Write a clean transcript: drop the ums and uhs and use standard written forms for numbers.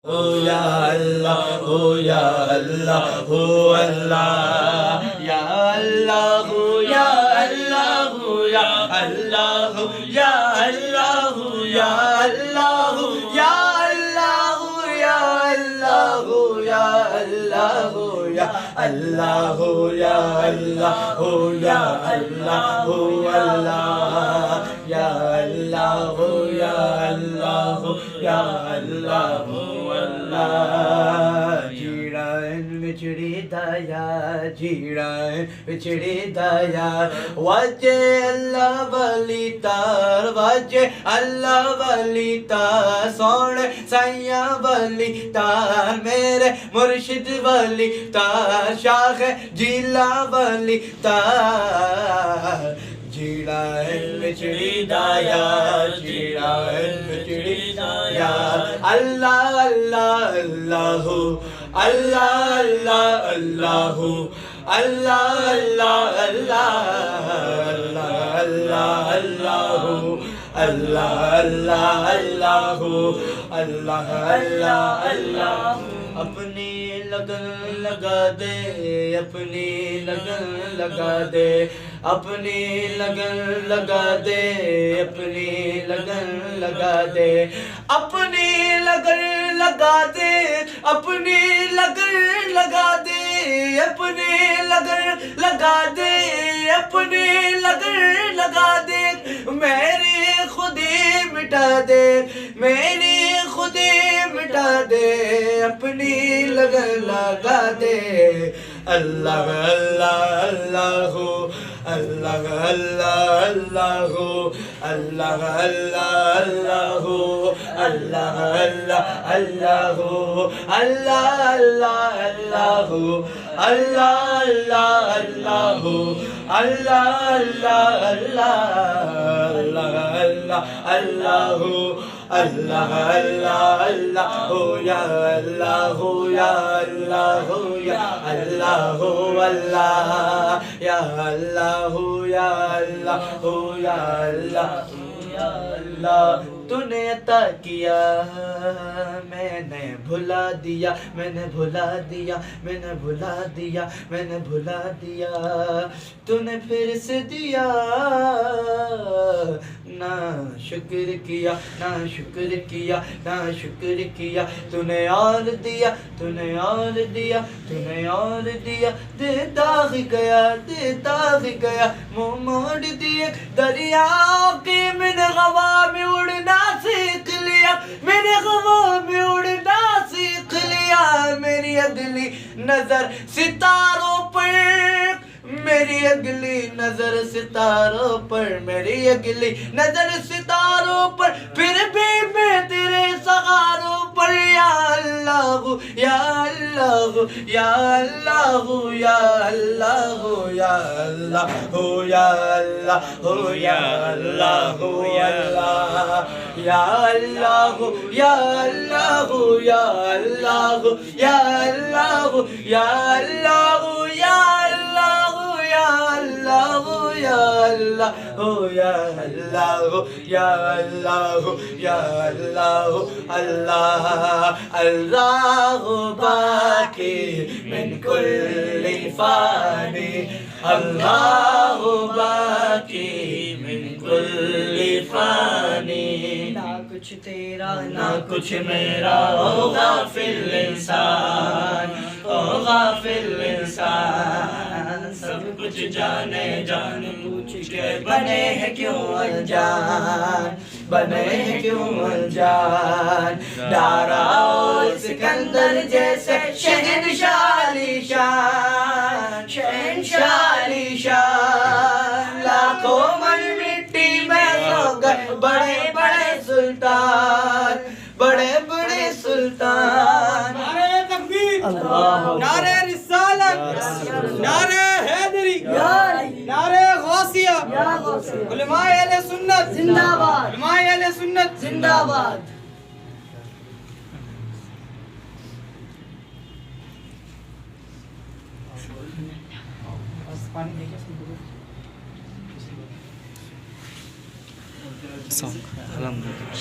Oh ya Allah, oh ya Allah, oh Allah, ya Allah, ya Allah, ya Allah, ya Allah, ya Allah, ya Allah, ya Allah, ya Allah, ya Allah, ya Allah, ya Allah, Allah, ya Allah, ya Allah, ya Allah. جیڑائن وچڑی دایا جیڑائن وچڑی دایا واجے اللہ ولی تار واجے اللہ ولی تار سونے سائیاں ولی تار میرے مرشد ولی تار شاخ جیلا ولی تار جیڑائن وچڑی دایا جیڑائن وچڑی دایا اللہ اللہ اللہ اللہ اللہ اللہ اللہ اللہ اللہ اللہ اللہ اللہ اللہ اللہ اللہ اپنی لگن لگا دے اپنی لگن لگا دے اپنی لگن لگا دے اپنی لگن لگا دے اپنی لگن لگا دے اپنی لگن لگا دے اپنی لگن لگا دے اپنی لگن لگا دے میری خودی مٹا دے میری خودی مٹا دے اپنی لگن لگا دے اللہ اللہ اللہ اللہ اللہ اللہ اللہ اللہ اللہ اللہ اللہ اللہ اللہ اللہ اللہ اللہ اللہ اللہ یا اللہ یا اللہ یا اللہ اللہ یا اللہ یا اللہ یا اللہ یا اللہ تو نے عطا کیا میں نے بھلا دیا میں نے بھلا دیا میں نے بھلا دیا میں نے بھلا دیا تو نے پھر سے دیا نہ شکر کیا نہ شکر کیا نہ شکر کیا تو نے اور دیا تو نے اور دیا تو نے اور دیا دے داغ گیا دے داغ گیا منہ موڑ دیے دریا کی میں نے غوا میں اڑنا سیکھ لیا میں نے غوا میں اڑنا سیکھ لیا میری اگلی نظر ستاروں پر میری اگلی نظر ستاروں پر میری اگلی نظر ستاروں پر پھر بھی میں تیرے سہاروں پر یا اللہ یا اللہ یا اللہ یا اللہ یا اللہ یا اللہ یا اللہ یا اللہ یا اللہ یا اللہ یا اللہ یا اللہ یا اللہ یا اللہ Allah ya Allah ya Allah ya Allah ya Allah Allah Allah baqi min kulli fani Allah baqi min kulli fani na kuch tera na kuch mera o ghafil insan o ghafil insan سب کچھ جانے جان پوچھ کے بنے ہیں کیوں انجان بنے ہیں کیوں انجان دارا اور سکندر جیسے شہنشاہ علی شان شہنشاہ علی شان لاکھوں من مٹی میں سو گئے بڑے بڑے سلطان بڑے بڑے سلطان نعرہ تکبیر نعرہ رسالت نعرہ نعرہ غوثیہ علماء اہل سنت زندہ باد علماء اہل سنت زندہ باد song. Alhamdulillah.